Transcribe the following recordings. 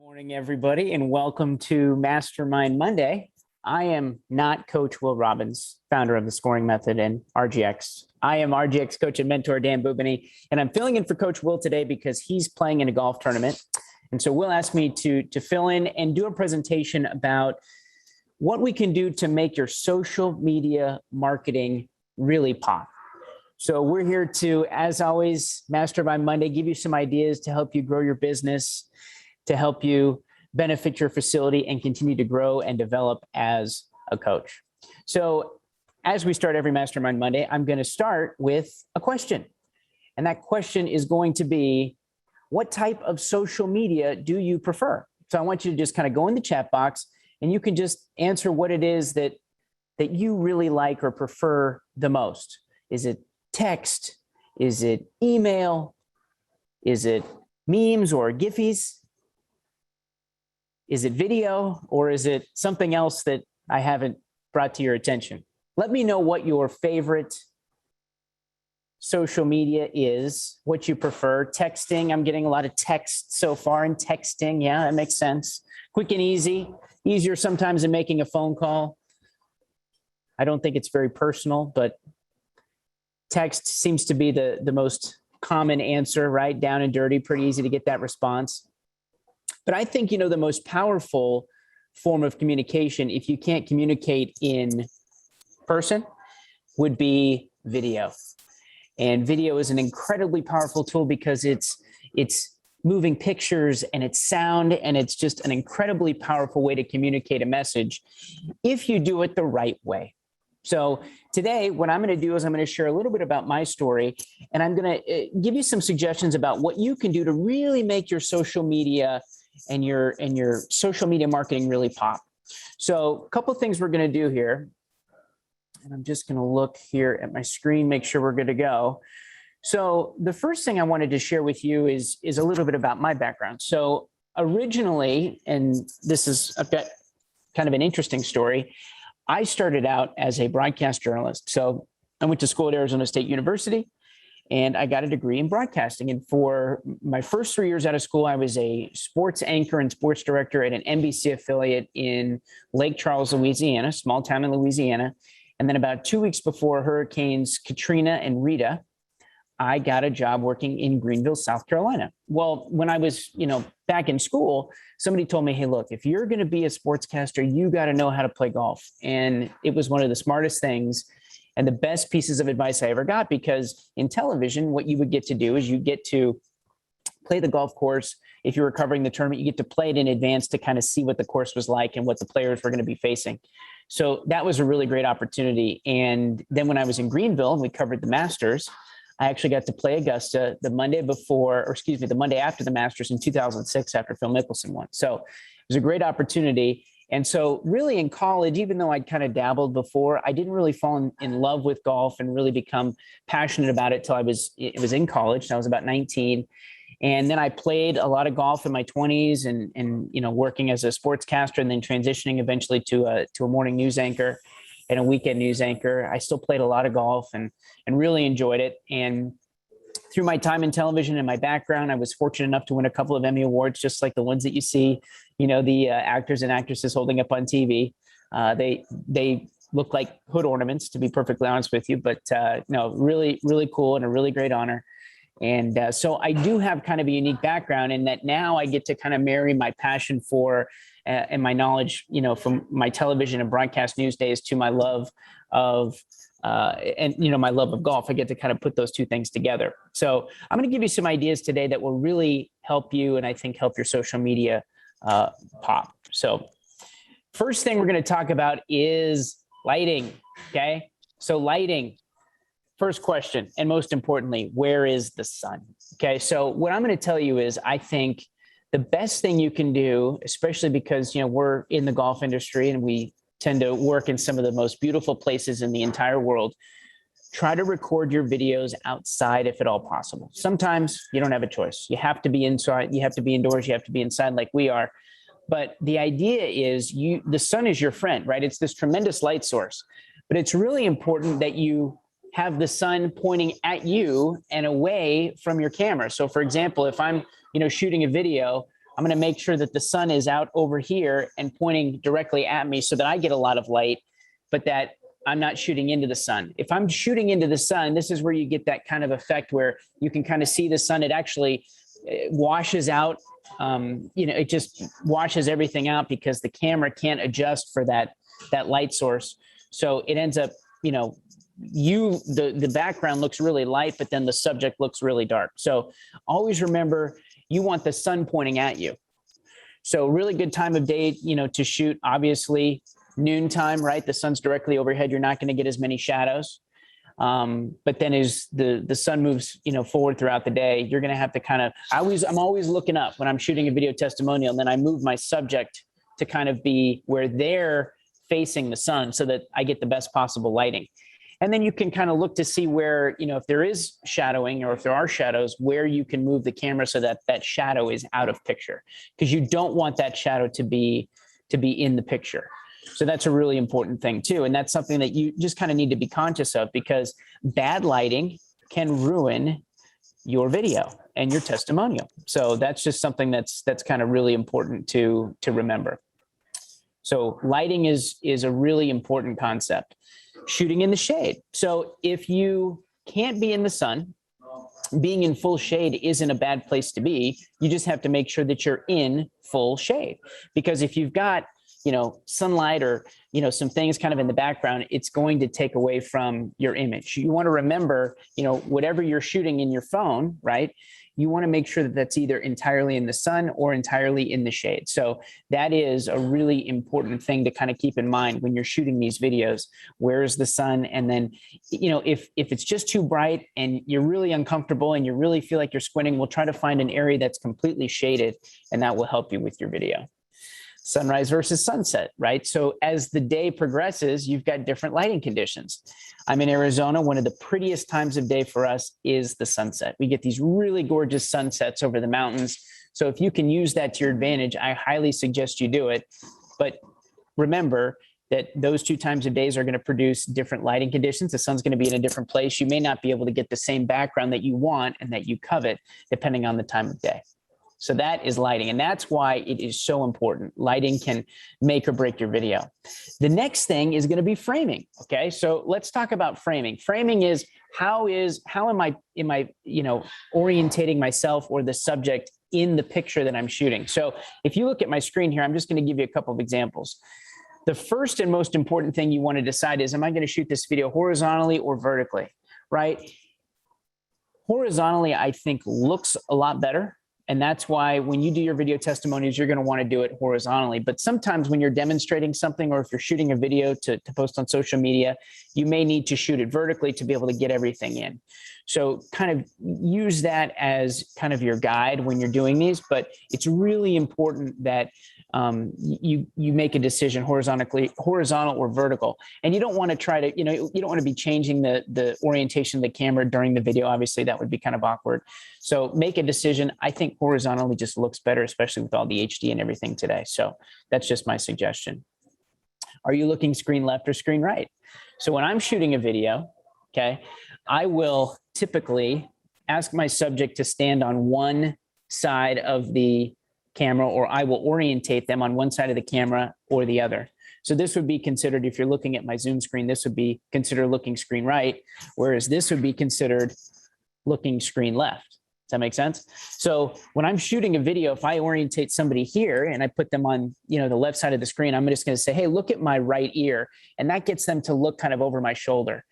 Morning, everybody, and welcome to Mastermind Monday. I am not Coach Will Robbins, founder of the Scoring Method and RGX. I am RGX coach and mentor Dan Bubany, and I'm filling in for Coach Will today because he's playing in a golf tournament. And so Will asked me to fill in and do a presentation about what we can do to make your social media marketing really pop. So we're here to, as always, Mastermind Monday, give you some ideas to help you grow your business, to help you benefit your facility and continue to grow and develop as a coach. So as we start every Mastermind Monday, I'm going to start with a question. And that question is going to be, what type of social media do you prefer? So I want you to just kind of go in the chat box and you can just answer what it is that you really like or prefer the most. Is it text? Is it email? Is it memes or Giphies? Is it video, or is it something else that I haven't brought to your attention? Let me know what your favorite social media is, what you prefer. Texting, I'm getting a lot of text so far, and texting, yeah, that makes sense. Quick and easy, easier sometimes than making a phone call. I don't think it's very personal, but text seems to be the most common answer, right? Down and dirty, pretty easy to get that response. But I think, the most powerful form of communication, if you can't communicate in person, would be video. And video is an incredibly powerful tool because it's moving pictures and it's sound, and it's just an incredibly powerful way to communicate a message if you do it the right way. So today, what I'm going to do is I'm going to share a little bit about my story, and I'm going to give you some suggestions about what you can do to really make your social media and your social media marketing really pop. So a couple of things we're going to do here, and I'm just going to look here at my screen, make sure we're good to go. So the first thing I wanted to share with you is a little bit about my background. So originally, and I've got kind of an interesting story. I started out as a broadcast journalist. So I went to school at Arizona State University, and I got a degree in broadcasting. And for my first 3 years out of school, I was a sports anchor and sports director at an NBC affiliate in Lake Charles, Louisiana, small town in Louisiana. And then about 2 weeks before Hurricanes Katrina and Rita, I got a job working in Greenville, South Carolina. Well, when I was, back in school, somebody told me, hey, look, if you're going to be a sportscaster, you got to know how to play golf. And it was one of the smartest things and the best pieces of advice I ever got, because in television, what you would get to do is you get to play the golf course. If you were covering the tournament, you get to play it in advance to kind of see what the course was like and what the players were going to be facing. So that was a really great opportunity. And then when I was in Greenville and we covered the Masters, I actually got to play Augusta the Monday after the Masters in 2006 after Phil Mickelson won. So it was a great opportunity. And so really in college, even though I'd kind of dabbled before, I didn't really fall in love with golf and really become passionate about it till it was in college. I was about 19. And then I played a lot of golf in my 20s and working as a sportscaster, and then transitioning eventually to a morning news anchor and a weekend news anchor. I still played a lot of golf and really enjoyed it. And through my time in television and my background, I was fortunate enough to win a couple of Emmy Awards, just like the ones that you see, the actors and actresses holding up on TV. They look like hood ornaments, to be perfectly honest with you, but really, really cool and a really great honor. And so I do have kind of a unique background in that now I get to kind of marry my passion for and my knowledge, from my television and broadcast news days to my love of my love of golf. I get to kind of put those two things together. So I'm going to give you some ideas today that will really help you, and I think help your social media pop. So first thing we're going to talk about is lighting. Okay. So lighting. First question, and most importantly, where is the sun? Okay, so what I'm going to tell you is I think the best thing you can do, especially because, we're in the golf industry and we tend to work in some of the most beautiful places in the entire world, try to record your videos outside if at all possible. Sometimes you don't have a choice. You have to be inside, you have to be indoors, you have to be inside like we are. But the idea is the sun is your friend, right? It's this tremendous light source. But it's really important that you have the sun pointing at you and away from your camera. So for example, if I'm, shooting a video, I'm going to make sure that the sun is out over here and pointing directly at me so that I get a lot of light, but that I'm not shooting into the sun. If I'm shooting into the sun, this is where you get that kind of effect where you can kind of see the sun. It actually washes out, it just washes everything out because the camera can't adjust for that light source. So it ends up, the background looks really light, but then the subject looks really dark. So always remember, you want the sun pointing at you. So really good time of day, to shoot, obviously noontime, right? The sun's directly overhead. You're not going to get as many shadows. But then as the sun moves, forward throughout the day, you're going to have to kind of, I'm always looking up when I'm shooting a video testimonial, and then I move my subject to kind of be where they're facing the sun so that I get the best possible lighting. And then you can kind of look to see where, if there is shadowing or if there are shadows, where you can move the camera so that that shadow is out of picture, because you don't want that shadow to be in the picture. So that's a really important thing too. And that's something that you just kind of need to be conscious of, because bad lighting can ruin your video and your testimonial. So that's just something that's kind of really important to remember. So lighting is a really important concept. Shooting in the shade. So if you can't be in the sun, being in full shade isn't a bad place to be. You just have to make sure that you're in full shade, because if you've got sunlight or, some things kind of in the background, it's going to take away from your image. You want to remember, whatever you're shooting in your phone, right? You want to make sure that that's either entirely in the sun or entirely in the shade. So that is a really important thing to kind of keep in mind when you're shooting these videos. Where is the sun? And then, if it's just too bright and you're really uncomfortable and you really feel like you're squinting, we'll try to find an area that's completely shaded, and that will help you with your video. Sunrise versus sunset, right? So as the day progresses, you've got different lighting conditions. I'm in Arizona. One of the prettiest times of day for us is the sunset. We get these really gorgeous sunsets over the mountains. So if you can use that to your advantage, I highly suggest you do it. But remember that those two times of days are going to produce different lighting conditions. The sun's going to be in a different place. You may not be able to get the same background that you want and that you covet, depending on the time of day. So that is lighting, and that's why it is so important. Lighting can make or break your video. The next thing is going to be framing. Okay, so let's talk about framing. Framing is how am I orientating myself or the subject in the picture that I'm shooting. So if you look at my screen here, I'm just going to give you a couple of examples. The first and most important thing you want to decide is, am I going to shoot this video horizontally or vertically, right? Horizontally, I think, looks a lot better. And that's why when you do your video testimonials, you're going to want to do it horizontally. But sometimes when you're demonstrating something, or if you're shooting a video to post on social media, you may need to shoot it vertically to be able to get everything in. So kind of use that as kind of your guide when you're doing these. But it's really important that you make a decision horizontal or vertical. And you don't want to try to, you don't want to be changing the orientation of the camera during the video. Obviously, that would be kind of awkward. So make a decision. I think horizontally just looks better, especially with all the HD and everything today. So that's just my suggestion. Are you looking screen left or screen right? So when I'm shooting a video, okay, I will typically ask my subject to stand on one side of the camera, or I will orientate them on one side of the camera or the other. So this would be considered, if you're looking at my Zoom screen, this would be considered looking screen right, whereas this would be considered looking screen left. Does that make sense? So when I'm shooting a video, if I orientate somebody here and I put them on, the left side of the screen, I'm just going to say, hey, look at my right ear. And that gets them to look kind of over my shoulder,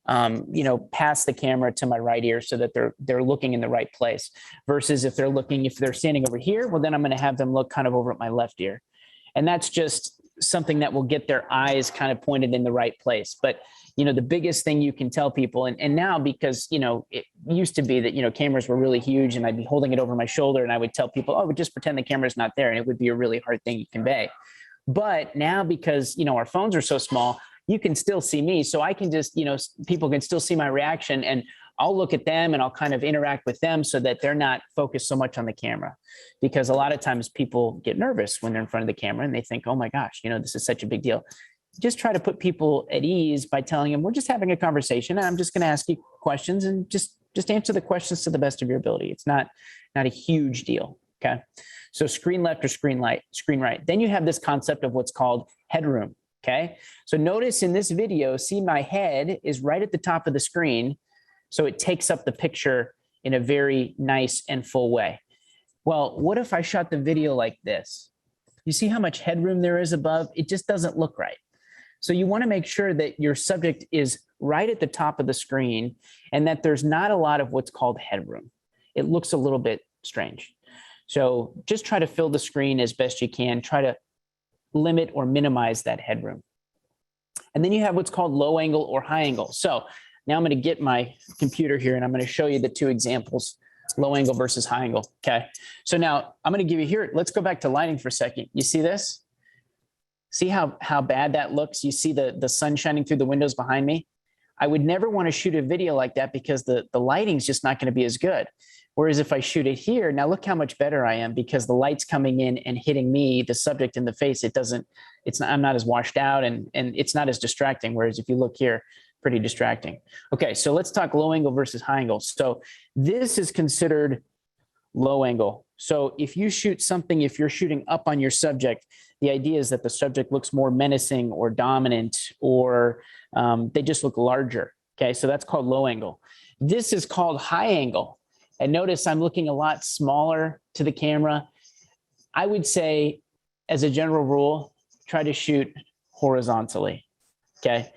past the camera to my right ear, so that they're looking in the right place. Versus if they're standing over here, well, then I'm going to have them look kind of over at my left ear. And that's just something that will get their eyes kind of pointed in the right place. But the biggest thing you can tell people, and now, because it used to be that cameras were really huge and I'd be holding it over my shoulder and I would tell people, oh, just pretend the camera's not there, and it would be a really hard thing to convey. But now, because our phones are so small, you can still see me. So I can just, people can still see my reaction, and I'll look at them and I'll kind of interact with them so that they're not focused so much on the camera. Because a lot of times people get nervous when they're in front of the camera and they think, oh my gosh, this is such a big deal. Just try to put people at ease by telling them, we're just having a conversation, and I'm just going to ask you questions, and just answer the questions to the best of your ability. It's not a huge deal. Okay. So screen left or screen right. Then you have this concept of what's called headroom. Okay. So notice in this video, see my head is right at the top of the screen. So it takes up the picture in a very nice and full way. Well, what if I shot the video like this? You see how much headroom there is above? It just doesn't look right. So you want to make sure that your subject is right at the top of the screen and that there's not a lot of what's called headroom. It looks a little bit strange. So just try to fill the screen as best you can. Try to limit or minimize that headroom. And then you have what's called low angle or high angle. So now I'm going to get my computer here and I'm going to show you the two examples, low angle versus high angle. Okay. So now I'm going to give you here, let's go back to lighting for a second. You see this? See how bad that looks? You see the sun shining through the windows behind me? I would never want to shoot a video like that because the lighting's just not going to be as good. Whereas if I shoot it here, now look how much better I am because the light's coming in and hitting me, the subject in the face. I'm not as washed out and it's not as distracting. Whereas if you look here, pretty distracting. Okay, so let's talk low angle versus high angle. So this is considered low angle. So if you shoot something, if you're shooting up on your subject, the idea is that the subject looks more menacing or dominant or they just look larger. Okay, so that's called low angle. This is called high angle. And notice I'm looking a lot smaller to the camera. I would say, as a general rule, try to shoot horizontally, okay?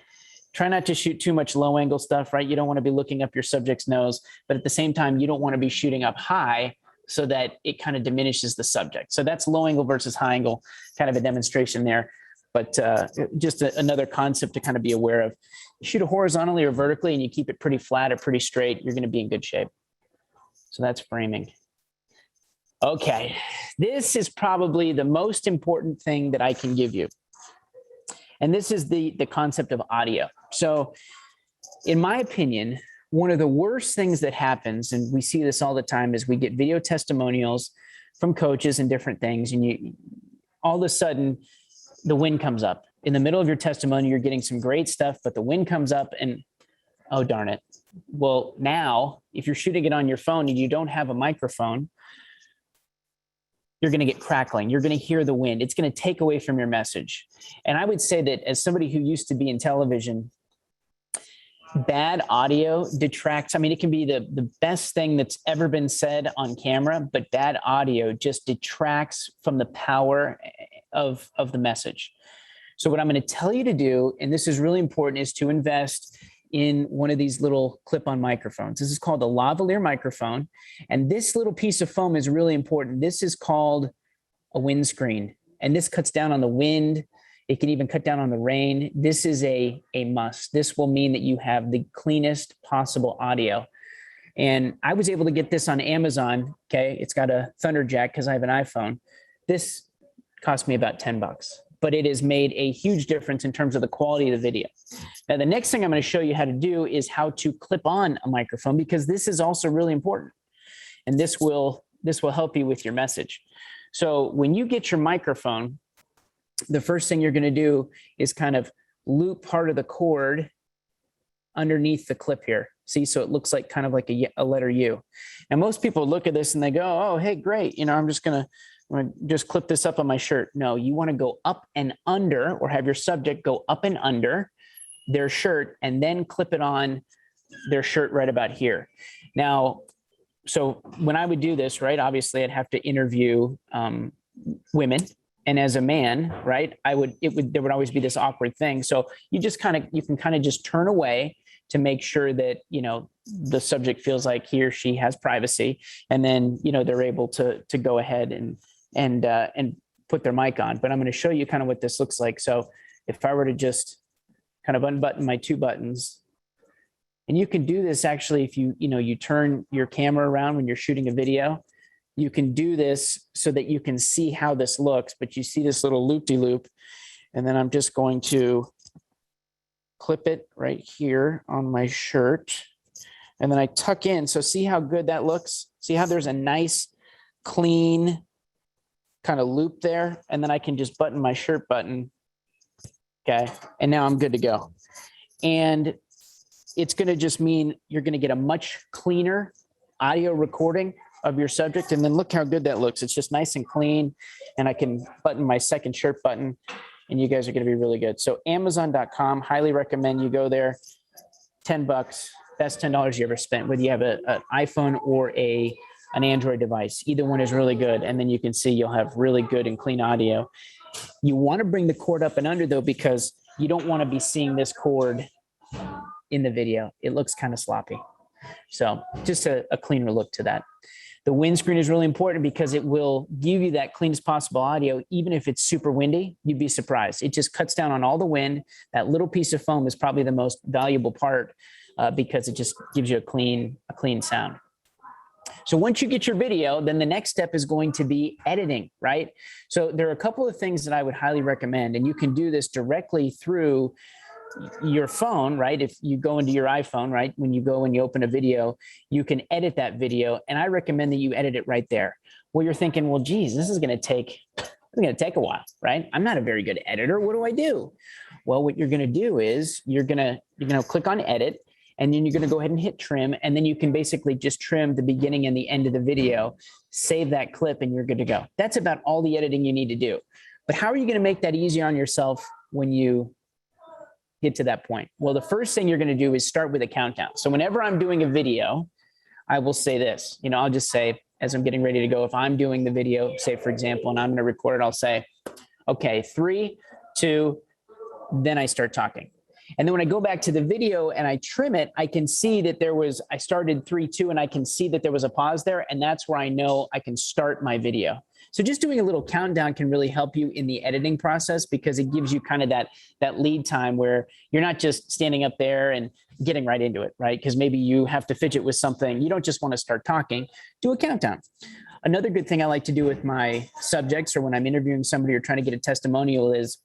Try not to shoot too much low angle stuff, right? You don't want to be looking up your subject's nose, but at the same time, you don't want to be shooting up high so that it kind of diminishes the subject. So that's low angle versus high angle, kind of a demonstration there. But just another concept to kind of be aware of. You shoot it horizontally or vertically and you keep it pretty flat or pretty straight, you're going to be in good shape. So that's framing. Okay, this is probably the most important thing that I can give you. And this is the concept of audio. So in my opinion, one of the worst things that happens, and we see this all the time, is we get video testimonials from coaches and different things, and you all of a sudden the wind comes up. In the middle of your testimony, you're getting some great stuff, but the wind comes up and, oh, darn it. Well, now, if you're shooting it on your phone and you don't have a microphone, you're going to get crackling. You're going to hear the wind. It's going to take away from your message. And I would say that as somebody who used to be in television, bad audio detracts. I mean, it can be the best thing that's ever been said on camera, but bad audio just detracts from the power of the message. So what I'm going to tell you to do, and this is really important, is to invest in one of these little clip-on microphones. This is called a lavalier microphone. And this little piece of foam is really important. This is called a windscreen. And this cuts down on the wind. It can even cut down on the rain. This is a must. This will mean that you have the cleanest possible audio. And I was able to get this on Amazon. Okay, it's got a Thunder Jack because I have an iPhone. This cost me about $10. But it has made a huge difference in terms of the quality of the video. Now, the next thing I'm going to show you how to do is how to clip on a microphone, because this is also really important. And this will help you with your message. So when you get your microphone, the first thing you're going to do is kind of loop part of the cord underneath the clip here. See, so it looks like kind of like a letter U. And most people look at this and they go, oh, hey, great. I'm going to just clip this up on my shirt. No, you want to go up and under, or have your subject go up and under their shirt and then clip it on their shirt right about here. Now, so when I would do this, right, obviously I'd have to interview women. And as a man, right, there would always be this awkward thing. So you can kind of just turn away to make sure that, the subject feels like he or she has privacy. And then, they're able to go ahead and put their mic on. But I'm going to show you kind of what this looks like. So if I were to just kind of unbutton my two buttons, and you can do this actually if you turn your camera around when you're shooting a video, you can do this so that you can see how this looks, but you see this little loop-de-loop, and then I'm just going to clip it right here on my shirt, and then I tuck in. So see how good that looks? See how there's a nice, clean kind of loop there, and then I can just button my shirt button, okay? And now I'm good to go. And it's going to just mean you're going to get a much cleaner audio recording of your subject. And then look how good that looks. It's just nice and clean. And I can button my second shirt button and you guys are going to be really good. So Amazon.com, highly recommend you go there. $10, best $10 you ever spent, whether you have an iPhone or an Android device. Either one is really good. And then you can see you'll have really good and clean audio. You want to bring the cord up and under though, because you don't want to be seeing this cord in the video. It looks kind of sloppy. So just a cleaner look to that. The windscreen is really important because it will give you that cleanest possible audio. Even if it's super windy, you'd be surprised. It just cuts down on all the wind. That little piece of foam is probably the most valuable part because it just gives you a clean sound. So once you get your video, then the next step is going to be editing, right? So there are a couple of things that I would highly recommend, and you can do this directly through your phone, right? If you go into your iPhone, right? When you go and you open a video, you can edit that video. And I recommend that you edit it right there. Well, you're thinking, well, geez, this is going to take a while, right? I'm not a very good editor. What do I do? Well, what you're going to do is you're going to click on edit, and then you're going to go ahead and hit trim. And then you can basically just trim the beginning and the end of the video, save that clip, and you're good to go. That's about all the editing you need to do. But how are you going to make that easier on yourself when you get to that point? Well, the first thing you're going to do is start with a countdown. So whenever I'm doing a video, I will say this, I'll just say, as I'm getting ready to go, if I'm doing the video, say for example, and I'm going to record it, I'll say, okay, 3, 2, then I start talking. And then when I go back to the video and I trim it, I can see that I started 3, 2, and I can see that there was a pause there. And that's where I know I can start my video. So just doing a little countdown can really help you in the editing process because it gives you kind of that lead time where you're not just standing up there and getting right into it, right? Because maybe you have to fidget with something. You don't just want to start talking. Do a countdown. Another good thing I like to do with my subjects or when I'm interviewing somebody or trying to get a testimonial is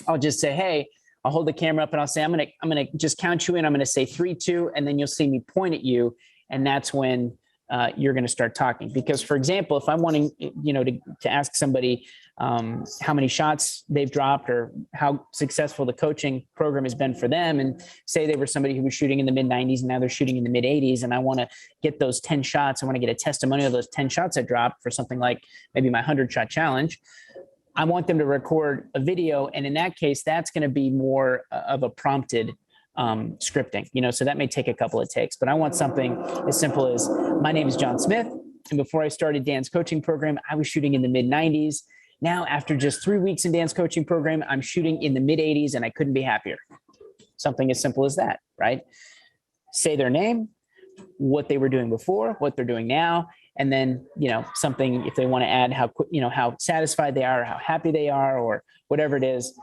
I'll just say, hey, I'll hold the camera up and I'll say, I'm gonna just count you in. I'm gonna say 3, 2, and then you'll see me point at you. And that's when you're going to start talking. Because for example, if I'm wanting, to ask somebody how many shots they've dropped or how successful the coaching program has been for them, and say they were somebody who was shooting in the mid 90s and now they're shooting in the mid 80s, and I want to get those 10 shots, I want to get a testimonial of those 10 shots I dropped for something like maybe my 100-shot challenge. I want them to record a video. And in that case, that's going to be more of a prompted scripting, so that may take a couple of takes, but I want something as simple as, my name is John Smith. And before I started Dan's coaching program, I was shooting in the mid 90s. Now, after just 3 weeks in Dan's coaching program, I'm shooting in the mid 80s and I couldn't be happier. Something as simple as that, right? Say their name, what they were doing before, what they're doing now. And then, something if they want to add how satisfied they are, or how happy they are, or whatever it is,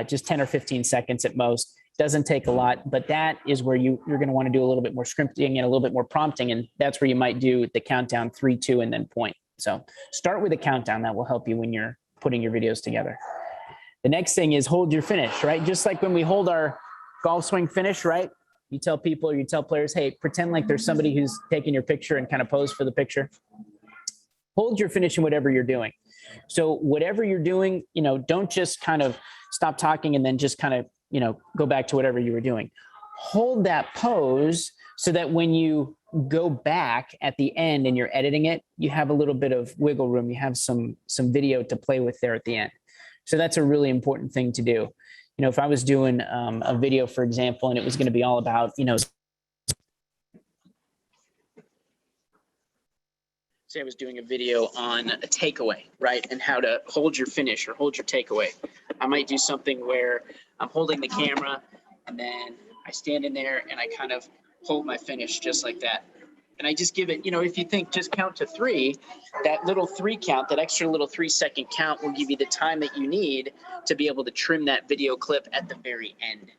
just 10 or 15 seconds at most. Doesn't take a lot, but that is where you're going to want to do a little bit more scripting and a little bit more prompting. And that's where you might do the countdown 3, 2, and then point. So start with a countdown. That will help you when you're putting your videos together. The next thing is hold your finish, right? Just like when we hold our golf swing finish, right? You tell people or you tell players, hey, pretend like there's somebody who's taking your picture and kind of pose for the picture. Hold your finish in whatever you're doing. So whatever you're doing, don't just kind of stop talking and then just kind of, go back to whatever you were doing. Hold that pose so that when you go back at the end and you're editing it, you have a little bit of wiggle room. You have some video to play with there at the end. So that's a really important thing to do. If I was doing a video, for example, and it was going to be all about, say I was doing a video on a takeaway, right? And how to hold your finish or hold your takeaway. I might do something where I'm holding the camera and then I stand in there and I kind of hold my finish just like that. And I just give it, if you think just count to 3, that little 3 count, that extra little 3-second count will give you the time that you need to be able to trim that video clip at the very end.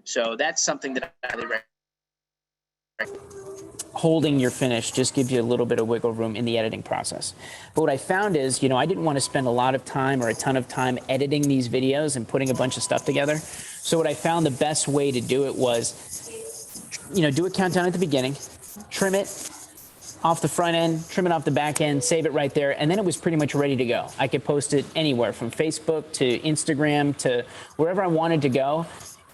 So that's something that I highly recommend. Holding your finish just gives you a little bit of wiggle room in the editing process. But what I found is, I didn't want to spend a lot of time or a ton of time editing these videos and putting a bunch of stuff together. So what I found the best way to do it was, do a countdown at the beginning, trim it off the front end, trim it off the back end, save it right there, and then it was pretty much ready to go. I could post it anywhere from Facebook to Instagram to wherever I wanted to go.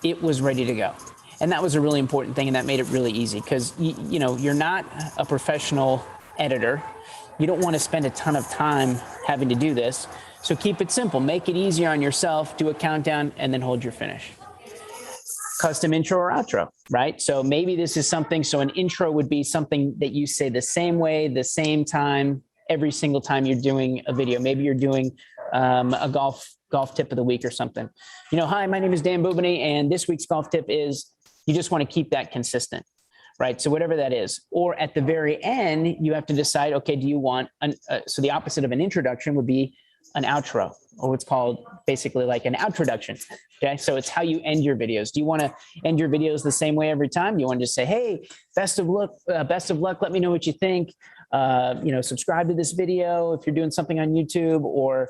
It was ready to go. And that was a really important thing, and that made it really easy because, you're not a professional editor. You don't want to spend a ton of time having to do this. So keep it simple, make it easier on yourself, do a countdown, and then hold your finish. Custom intro or outro, right? So maybe this is something, so an intro would be something that you say the same way, the same time, every single time you're doing a video. Maybe you're doing a golf tip of the week or something. Hi, my name is Dan Bubany, and this week's golf tip is, you just want to keep that consistent, right? So whatever that is. Or at the very end, you have to decide, okay, do you want, so the opposite of an introduction would be an outro, or what's called basically like an outroduction. Okay, so it's how you end your videos. Do you want to end your videos the same way every time? You want to just say, hey, best of luck, let me know what you think. Subscribe to this video if you're doing something on YouTube, or,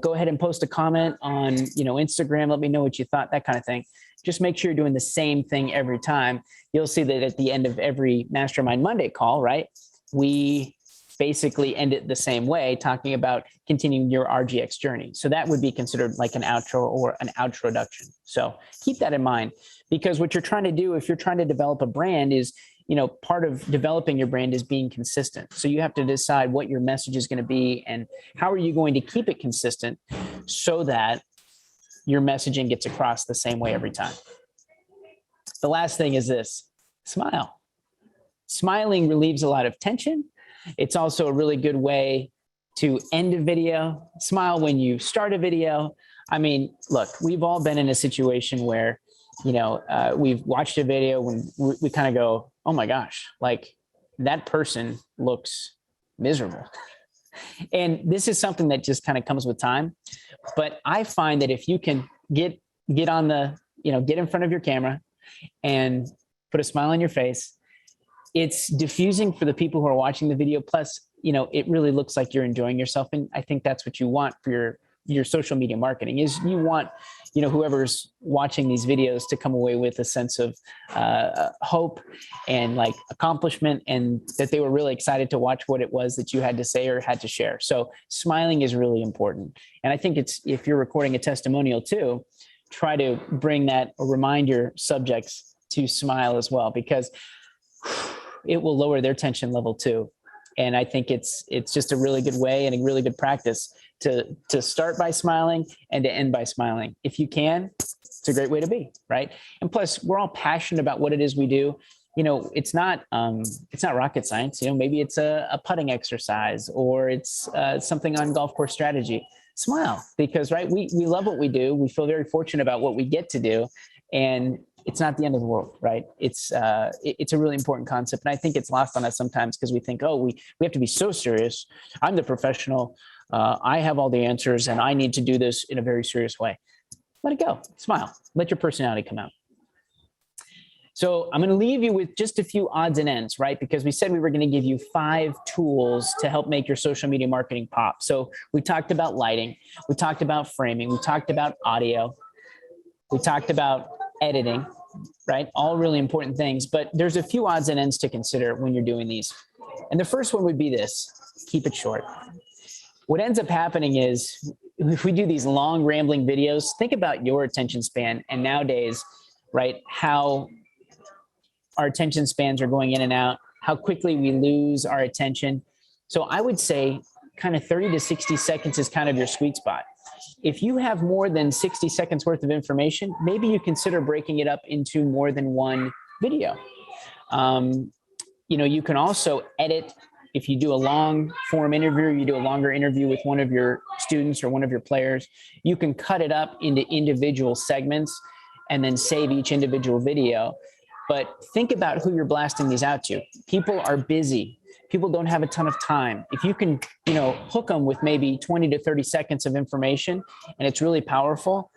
go ahead and post a comment on, Instagram. Let me know what you thought, that kind of thing. Just make sure you're doing the same thing every time. You'll see that at the end of every Mastermind Monday call, right, we basically end it the same way, talking about continuing your RGX journey. So that would be considered like an outro or an outroduction. So keep that in mind, because what you're trying to do, if you're trying to develop a brand, is, part of developing your brand is being consistent. So you have to decide what your message is going to be and how are you going to keep it consistent so that your messaging gets across the same way every time. The last thing is this: smile. Smiling relieves a lot of tension. It's also a really good way to end a video. Smile when you start a video. I mean, look, we've all been in a situation where, we've watched a video when we kind of go, oh my gosh, like that person looks miserable. And this is something that just kind of comes with time. But I find that if you can get on the, get in front of your camera and put a smile on your face, it's diffusing for the people who are watching the video. Plus, it really looks like you're enjoying yourself. And I think that's what you want for your social media marketing, is you want, whoever's watching these videos to come away with a sense of hope and like accomplishment, and that they were really excited to watch what it was that you had to say or had to share. So smiling is really important. And I think if you're recording a testimonial too, try to bring that or remind your subjects to smile as well, because it will lower their tension level too. And I think it's just a really good way and a really good practice to start by smiling and to end by smiling. If you can, it's a great way to be, right? And plus, we're all passionate about what it is we do. It's not rocket science. Maybe it's a putting exercise, or it's something on golf course strategy. Smile, because right, we love what we do. We feel very fortunate about what we get to do, and it's not the end of the world, right? It's a really important concept. And I think it's lost on us sometimes because we think, oh, we have to be so serious. I'm the professional. I have all the answers and I need to do this in a very serious way. Let it go. Smile. Let your personality come out. So I'm going to leave you with just a few odds and ends, right? Because we said we were going to give you 5 tools to help make your social media marketing pop. So we talked about lighting. We talked about framing. We talked about audio. We talked about editing, right? All really important things, but there's a few odds and ends to consider when you're doing these. And the first one would be this: keep it short. What ends up happening is, if we do these long rambling videos, think about your attention span. And nowadays, right, how our attention spans are going in and out, how quickly we lose our attention. So I would say kind of 30 to 60 seconds is kind of your sweet spot. If you have more than 60 seconds worth of information, maybe you consider breaking it up into more than one video. You can also edit. If you do a long form interview, you do a longer interview with one of your students or one of your players, you can cut it up into individual segments and then save each individual video. But think about who you're blasting these out to. People are busy. People don't have a ton of time. If you can, hook them with maybe 20 to 30 seconds of information and it's really powerful,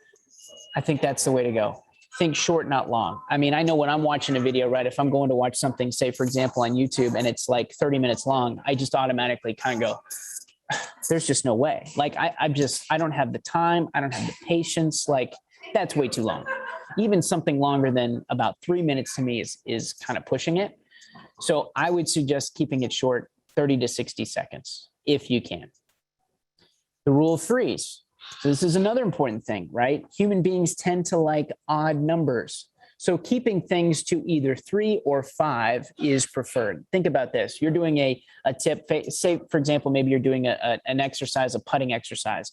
I think that's the way to go. Think short, not long. I mean, I know when I'm watching a video, right, if I'm going to watch something, say, for example, on YouTube, and it's like 30 minutes long, I just automatically kind of go, there's just no way. Like, I don't have the time. I don't have the patience. Like, that's way too long. Even something longer than about 3 minutes to me is kind of pushing it. So I would suggest keeping it short, 30 to 60 seconds, if you can. The rule of threes. So this is another important thing, right? Human beings tend to like odd numbers. So keeping things to either 3 or 5 is preferred. Think about this. You're doing a tip, say, for example, maybe you're doing an exercise, a putting exercise,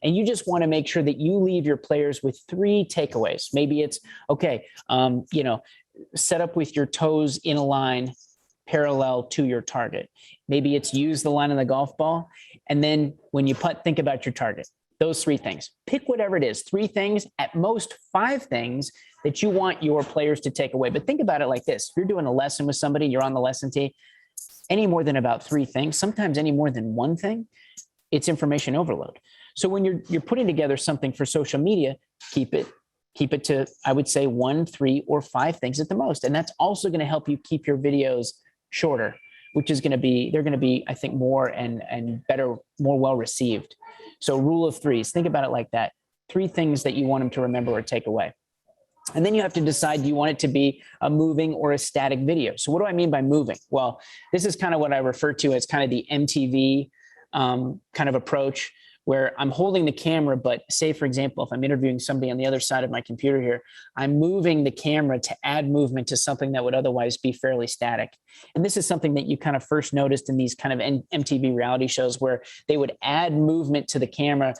and you just want to make sure that you leave your players with 3 takeaways. Maybe it's, okay, set up with your toes in a line parallel to your target. Maybe it's use the line on the golf ball. And then when you putt, think about your target. Those 3 things. Pick whatever it is, 3 things, at most 5 things that you want your players to take away. But think about it like this. If you're doing a lesson with somebody, you're on the lesson tee, any more than about 3 things, sometimes any more than 1 thing, it's information overload. So when you're putting together something for social media, keep it to, I would say, 1, 3, or 5 things at the most. And that's also going to help you keep your videos shorter, which is going to be, they're going to be, I think, more and better, more well received. So rule of 3s, think about it like that. 3 things that you want them to remember or take away. And then you have to decide, do you want it to be a moving or a static video? So what do I mean by moving? Well, this is kind of what I refer to as kind of the MTV kind of approach, where I'm holding the camera, but say, for example, if I'm interviewing somebody on the other side of my computer here, I'm moving the camera to add movement to something that would otherwise be fairly static. And this is something that you kind of first noticed in these kind of MTV reality shows, where they would add movement to the camera,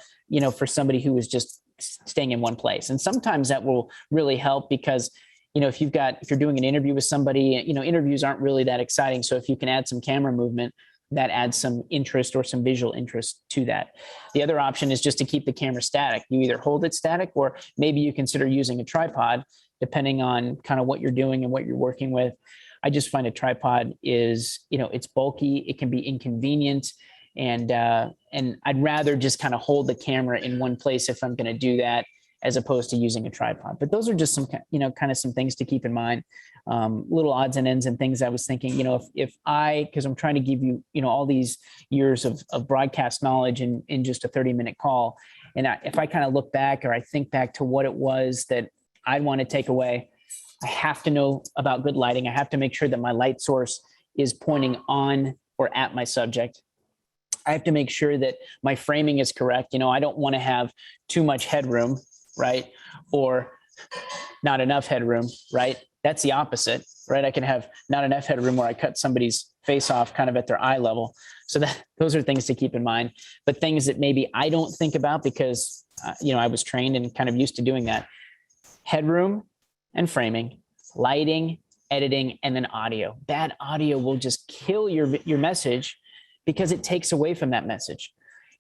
for somebody who was just staying in one place. And sometimes that will really help because, if you're doing an interview with somebody, interviews aren't really that exciting. So if you can add some camera movement, that adds some interest or some visual interest to that. The other option is just to keep the camera static. You either hold it static, or maybe you consider using a tripod, depending on kind of what you're doing and what you're working with. I just find a tripod is, it's bulky, it can be inconvenient, and I'd rather just kind of hold the camera in one place if I'm going to do that, as opposed to using a tripod. But those are just some, kind of some things to keep in mind. Little odds and ends and things I was thinking, because I'm trying to give you, all these years of broadcast knowledge in just a 30-minute call. And if I kind of look back, or I think back to what it was that I'd want to take away, I have to know about good lighting. I have to make sure that my light source is pointing on or at my subject. I have to make sure that my framing is correct. I don't want to have too much headroom, right? Or not enough headroom, right? That's the opposite, right? I can have not enough headroom where I cut somebody's face off kind of at their eye level. So those are things to keep in mind, but things that maybe I don't think about because, I was trained and kind of used to doing that. Headroom and framing, lighting, editing, and then audio. Bad audio will just kill your message because it takes away from that message.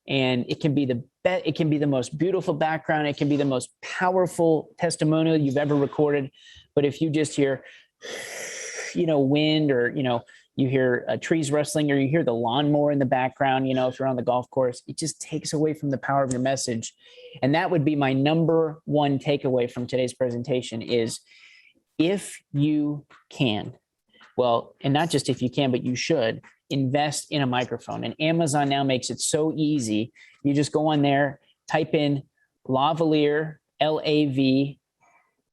And it can be the most beautiful background. It can be the most powerful testimonial you've ever recorded. But if you just hear, wind, or, you hear trees rustling, or you hear the lawnmower in the background, if you're on the golf course, it just takes away from the power of your message. And that would be my number 1 takeaway from today's presentation is, if you can, well, and not just if you can, but you should, invest in a microphone. And Amazon now makes it so easy. You just go on there, type in lavalier, L-A-V.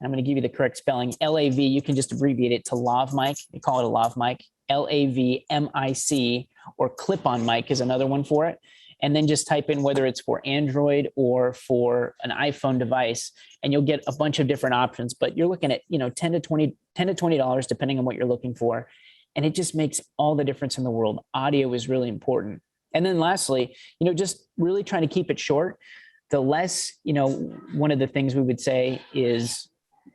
I'm going to give you the correct spelling, L-A-V. You can just abbreviate it to lav mic. They call it a lav mic, L-A-V-M-I-C, or clip-on mic is another one for it. And then just type in whether it's for Android or for an iPhone device, and you'll get a bunch of different options. But you're looking at, $10 to $20, depending on what you're looking for. And it just makes all the difference in the world. Audio is really important. And then lastly, just really trying to keep it short. The less, one of the things we would say is,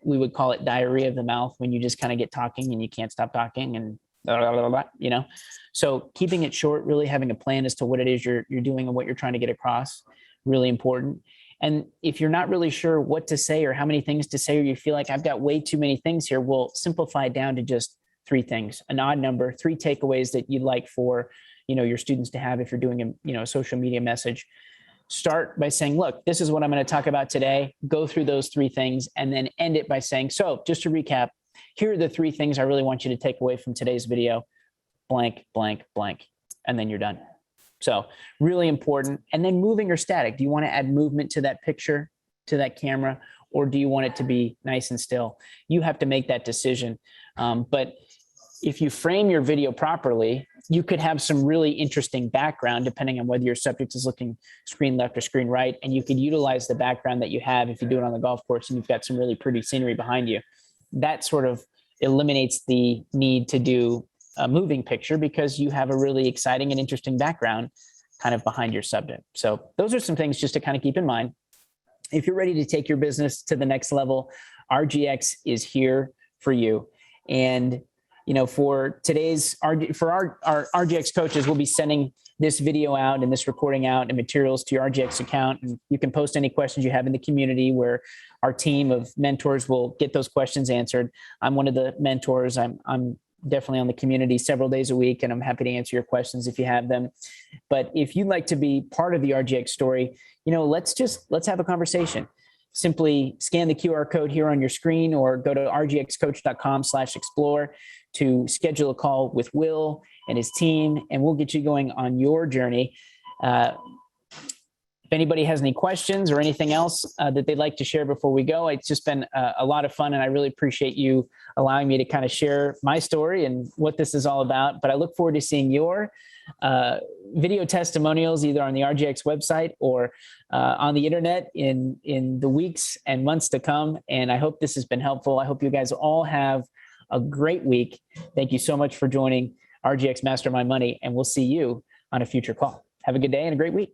we would call it diarrhea of the mouth, when you just kind of get talking and you can't stop talking and blah, blah, blah, blah, So keeping it short, really having a plan as to what it is you're doing and what you're trying to get across, really important. And if you're not really sure what to say or how many things to say, or you feel like I've got way too many things here, we'll simplify it down to just 3 things, an odd number, 3 takeaways that you'd like for, your students to have if you're doing a social media message. Start by saying, look, this is what I'm going to talk about today. Go through those 3 things, and then end it by saying, so just to recap, here are the 3 things I really want you to take away from today's video, blank, blank, blank, and then you're done. So really important. And then moving or static. Do you want to add movement to that picture, to that camera, or do you want it to be nice and still? You have to make that decision. But if you frame your video properly, you could have some really interesting background depending on whether your subject is looking screen left or screen right. And you could utilize the background that you have if you do it on the golf course and you've got some really pretty scenery behind you. that sort of eliminates the need to do a moving picture because you have a really exciting and interesting background kind of behind your subject. So those are some things just to kind of keep in mind. If you're ready to take your business to the next level, RGX is here for you. And for today's our RGX coaches, we'll be sending this video out and this recording out and materials to your RGX account. And you can post any questions you have in the community where our team of mentors will get those questions answered. I'm one of the mentors. I'm definitely on the community several days a week, and I'm happy to answer your questions if you have them. But if you'd like to be part of the RGX story, let's have a conversation. Simply scan the QR code here on your screen or go to rgxcoach.com/explore to schedule a call with Will and his team, and we'll get you going on your journey. If anybody has any questions or anything else that they'd like to share before we go, it's just been a lot of fun, and I really appreciate you allowing me to kind of share my story and what this is all about. But I look forward to seeing your video testimonials either on the RGX website or on the internet in the weeks and months to come. And I hope this has been helpful. I hope you guys all have a great week. Thank you so much for joining RGX Mastermind Money, and we'll see you on a future call. Have a good day and a great week.